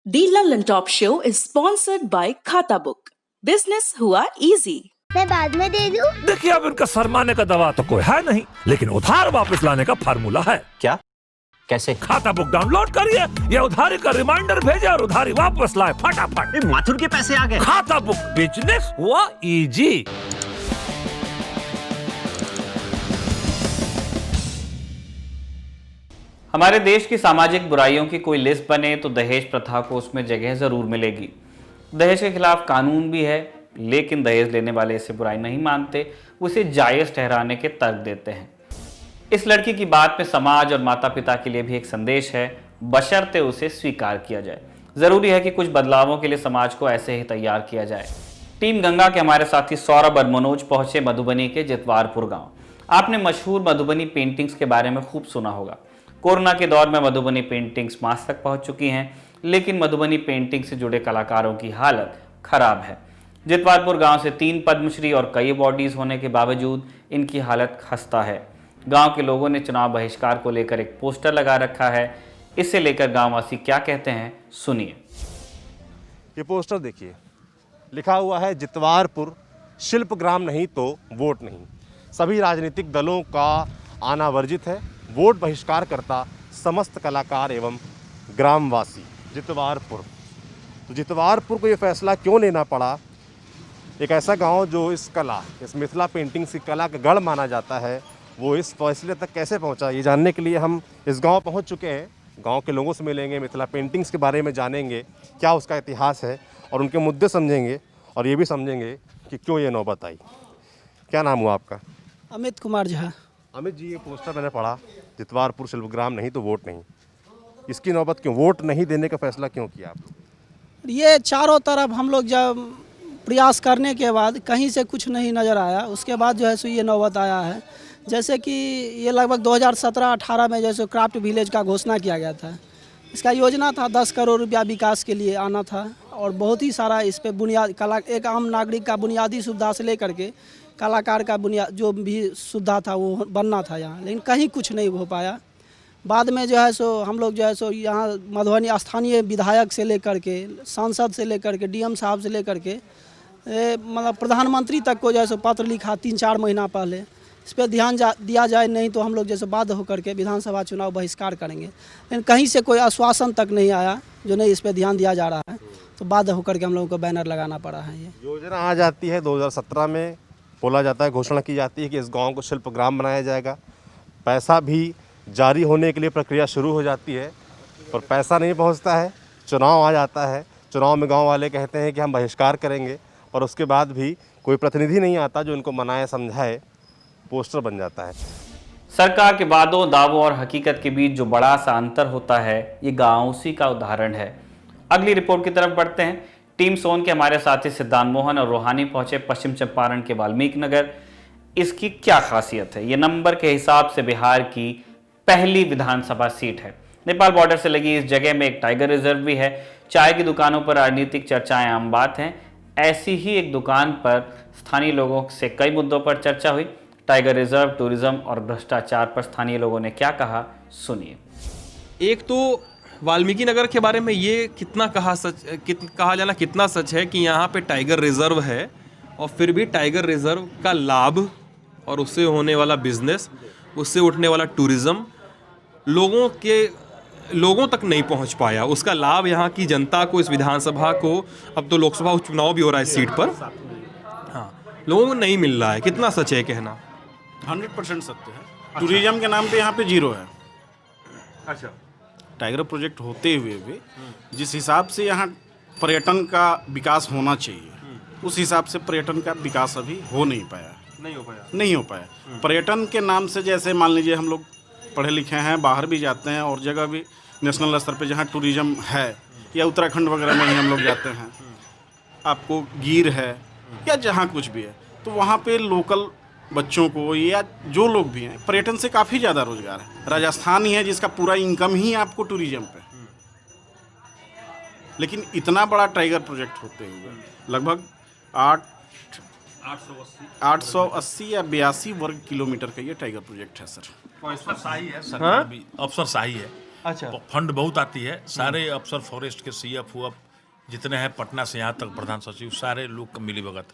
The London Top Show is sponsored by Khata Book. Business हुआ easy. मैं बाद में दे दूं? देखिए, अब इनका शर्माने का दवा तो कोई है नहीं, लेकिन उधार वापस लाने का फार्मूला है। क्या? कैसे? खाता बुक डाउनलोड करिए, ये उधारी का रिमाइंडर भेजे और उधारी वापस लाए फटाफट। माथुर के पैसे आ गए। खाता बुक, बिजनेस हुआ इजी। हमारे देश की सामाजिक बुराइयों की कोई लिस्ट बने तो दहेज प्रथा को उसमें जगह जरूर मिलेगी। दहेज के खिलाफ कानून भी है, लेकिन दहेज लेने वाले इसे बुराई नहीं मानते, उसे जायज ठहराने के तर्क देते हैं। इस लड़की की बात में समाज और माता पिता के लिए भी एक संदेश है, बशर्ते उसे स्वीकार किया जाए। जरूरी है कि कुछ बदलावों के लिए समाज को ऐसे ही तैयार किया जाए। टीम गंगा के हमारे साथी सौरभ और मनोज पहुंचे मधुबनी के जितवारपुर गांव। आपने मशहूर मधुबनी पेंटिंग्स के बारे में खूब सुना होगा। कोरोना के दौर में मधुबनी पेंटिंग्स मास तक पहुंच चुकी हैं, लेकिन मधुबनी पेंटिंग से जुड़े कलाकारों की हालत खराब है। जितवारपुर गांव से 3 पद्मश्री और कई अवार्डीज होने के बावजूद इनकी हालत खस्ता है। गांव के लोगों ने चुनाव बहिष्कार को लेकर एक पोस्टर लगा रखा है। इससे लेकर गांववासी क्या कहते हैं, सुनिए। ये पोस्टर देखिए, लिखा हुआ है जितवारपुर शिल्प ग्राम नहीं तो वोट नहीं। सभी राजनीतिक दलों का आना वर्जित है। वोट बहिष्कार करता समस्त कलाकार एवं ग्रामवासी। जितवारपुर, तो जितवारपुर को ये फैसला क्यों लेना पड़ा? एक ऐसा गांव जो इस मिथिला पेंटिंग्स की कला का गढ़ माना जाता है, वो इस फैसले तक कैसे पहुंचा, ये जानने के लिए हम इस गांव पहुंच चुके हैं। गांव के लोगों से मिलेंगे, मिथिला पेंटिंग्स के बारे में जानेंगे, क्या उसका इतिहास है और उनके मुद्दे समझेंगे, और ये भी समझेंगे कि क्यों ये नौबत आई। क्या नाम हुआ आपका? अमित कुमार झा। अमित जी, ये पोस्टर मैंने पढ़ा, जितवारपुर शिल्पग्राम नहीं तो वोट नहीं। इसकी नौबत क्यों? वोट नहीं देने का फैसला क्यों किया आप? ये चारों तरफ हम लोग जब प्रयास करने के बाद कहीं से कुछ नहीं नज़र आया, उसके बाद जो है सो ये नौबत आया है। जैसे कि ये लगभग 2017-18 में जैसे क्राफ्ट विलेज का घोषणा किया गया था। इसका योजना था 10 करोड़ रुपया विकास के लिए आना था, और बहुत ही सारा इस पर बुनियाद एक आम नागरिक का बुनियादी सुविधा से लेकर के कलाकार का बुनियाद जो भी सुविधा था वो बनना था यहाँ, लेकिन कहीं कुछ नहीं हो पाया। बाद में जो है सो हम लोग जो है सो यहाँ मधुबनी स्थानीय विधायक से लेकर के, सांसद से लेकर के, डीएम साहब से लेकर के मतलब प्रधानमंत्री तक को जो है सो पत्र लिखा 3-4 महीना पहले। इस पर ध्यान दिया जाए, नहीं तो हम लोग जैसे बाध्य होकर के विधानसभा चुनाव बहिष्कार करेंगे। लेकिन कहीं से कोई आश्वासन तक नहीं आया, जो नहीं इस पर ध्यान दिया जा रहा है, तो बाध्य होकर के हम लोगों को बैनर लगाना पड़ा है। ये योजना आ जाती है 2017 में, बोला जाता है, घोषणा की जाती है कि इस गांव को शिल्पग्राम बनाया जाएगा। पैसा भी जारी होने के लिए प्रक्रिया शुरू हो जाती है, पर पैसा नहीं पहुंचता है। चुनाव आ जाता है, चुनाव में गांव वाले कहते हैं कि हम बहिष्कार करेंगे, और उसके बाद भी कोई प्रतिनिधि नहीं आता जो इनको मनाए समझाए। पोस्टर बन जाता है। सरकार के वादों, दावों और हकीकत के बीच जो बड़ा सा अंतर होता है, ये गांव उसी का उदाहरण है। अगली रिपोर्ट की तरफ बढ़ते हैं। टीम सोन के हमारे साथी सिद्धांत मोहन और रोहानी पहुंचे पश्चिम चंपारण के वाल्मीकि नगर। इसकी क्या खासियत है? ये नंबर के हिसाब से बिहार की पहली विधानसभा सीट है। नेपाल बॉर्डर से लगी इस जगह में एक टाइगर रिजर्व भी है। चाय की दुकानों पर राजनीतिक चर्चाएं आम बात हैं। ऐसी ही एक दुकान पर स्थानीय लोगों से कई मुद्दों पर चर्चा हुई। टाइगर रिजर्व, टूरिज्म और भ्रष्टाचार पर स्थानीय लोगों ने क्या कहा, सुनिए। एक तो वाल्मीकि नगर के बारे में ये कहा जाना कितना सच है कि यहाँ पे टाइगर रिजर्व है, और फिर भी टाइगर रिजर्व का लाभ और उससे होने वाला बिजनेस, उससे उठने वाला टूरिज्म लोगों तक नहीं पहुँच पाया। उसका लाभ यहाँ की जनता को, इस विधानसभा को, अब तो लोकसभा चुनाव भी हो रहा है इस सीट पर, हाँ, लोगों को नहीं मिल रहा है। कितना सच है कहना? 100% सत्य है। टूरिज्म के नाम पे यहाँ पे 0 है। अच्छा। टाइगर प्रोजेक्ट होते हुए भी जिस हिसाब से यहाँ पर्यटन का विकास होना चाहिए, उस हिसाब से पर्यटन का विकास अभी हो नहीं पाया। पर्यटन के नाम से, जैसे मान लीजिए हम लोग पढ़े लिखे हैं, बाहर भी जाते हैं, और जगह भी नेशनल स्तर पे जहाँ टूरिज्म है, या उत्तराखंड वगैरह में ही हम लोग जाते हैं, आपको गिर है या जहाँ कुछ भी है, तो वहाँ पे लोकल बच्चों को या जो लोग भी हैं, पर्यटन से काफ़ी ज़्यादा रोजगार है। राजस्थान ही है जिसका पूरा इनकम ही आपको टूरिज्म पे। लेकिन इतना बड़ा टाइगर प्रोजेक्ट होते हुए लगभग 880 या 82 वर्ग किलोमीटर का ये टाइगर प्रोजेक्ट है सर। तो इस पर सही है, सरकार भी अफसर सही है। अच्छा। फंड बहुत आती है, सारे अफसर फॉरेस्ट के CF हुआ जितने हैं पटना से यहाँ तक प्रधान सचिव सारे लोग का मिली भगत।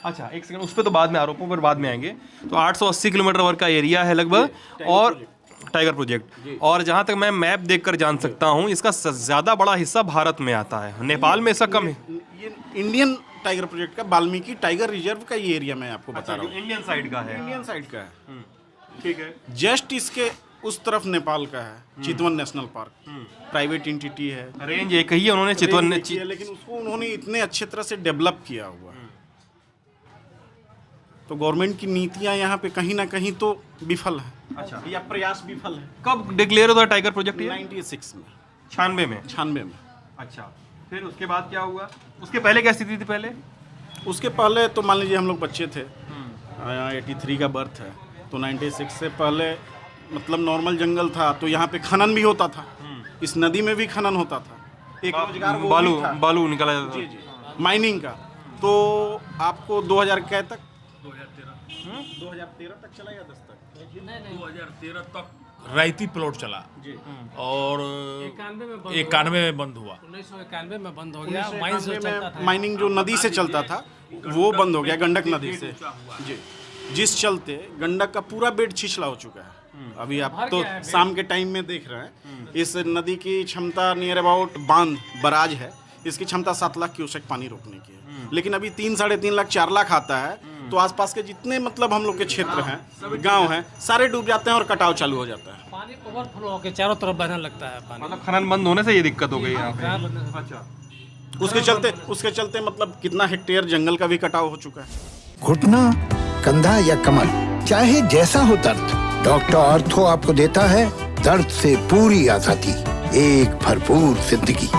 अच्छा, एक सेकंड, उस पर तो बाद में, आरोपों पर बाद में आएंगे। तो 880 किलोमीटर वर्ग का एरिया है लगभग, और टाइगर प्रोजेक्ट, और जहाँ तक मैं मैप देखकर जान सकता हूँ इसका ज़्यादा बड़ा हिस्सा भारत में आता है, नेपाल में इसका कम है। ये इंडियन टाइगर प्रोजेक्ट का वाल्मीकि टाइगर रिजर्व का ये एरिया मैं आपको बता रहा हूँ। इंडियन साइड का है। इंडियन साइड का है, ठीक है। जस्ट इसके उस तरफ नेपाल का है चितवन नेशनल पार्क, प्राइवेट एंटिटी है, रेंज एक ही है, उन्होंने चितवन ने रेंज एक ही है, लेकिन उसको उन्होंने इतने अच्छे तरह से डेवलप किया हुआ है। तो गवर्नमेंट की नीतियां यहाँ पे कहीं ना कहीं तो विफल है। अच्छा। या प्रयास विफल है। कब डिक्लेयर होता है टाइगर प्रोजेक्ट? 96 में, 96 में। अच्छा, फिर उसके बाद क्या हुआ? उसके पहले क्या स्थिति थी? पहले उसके पहले तो मान लीजिए हम लोग बच्चे थे, 83 का बर्थ है, तो 96 से पहले मतलब नॉर्मल जंगल था, तो यहाँ पे खनन भी होता था, इस नदी में भी खनन होता था, एक रोजगार वो बालू भी था। बालू निकाला जाता जी जी, माइनिंग का। तो आपको 2000 कै तक 2013 तक चला या 10 तक? 2013 तक रायती प्लॉट चला और 91 में बंद हुआ। 1991 में बंद हो 1991 में माइनिंग जो नदी से चलता था वो बंद हो गया, गंडक नदी से जी, जिस चलते गंडक का पूरा बेड छिछला हो चुका है। अभी आप तो शाम के टाइम में देख रहे हैं, इस नदी की क्षमता नियर अबाउट बांध बराज है, इसकी क्षमता 7 लाख क्यूसेक पानी रोकने की है, लेकिन अभी 3, 3.5 लाख 4 लाख आता है, तो आसपास के जितने मतलब हम लोग के क्षेत्र हैं, गांव हैं, सारे डूब जाते हैं और कटाव चालू हो जाता है। पानी ओवरफ्लो होकर चारों तरफ बहने लगता है पानी। मतलब खनन बंद होने से ये दिक्कत हो गई यहाँ पे। अच्छा, उसके चलते मतलब कितना हेक्टेयर जंगल का भी कटाव हो चुका है। घुटना, कंधा या कमर, चाहे जैसा हो दर्द, डॉक्टर ऑर्थो आपको देता है दर्द से पूरी आजादी, एक भरपूर जिंदगी।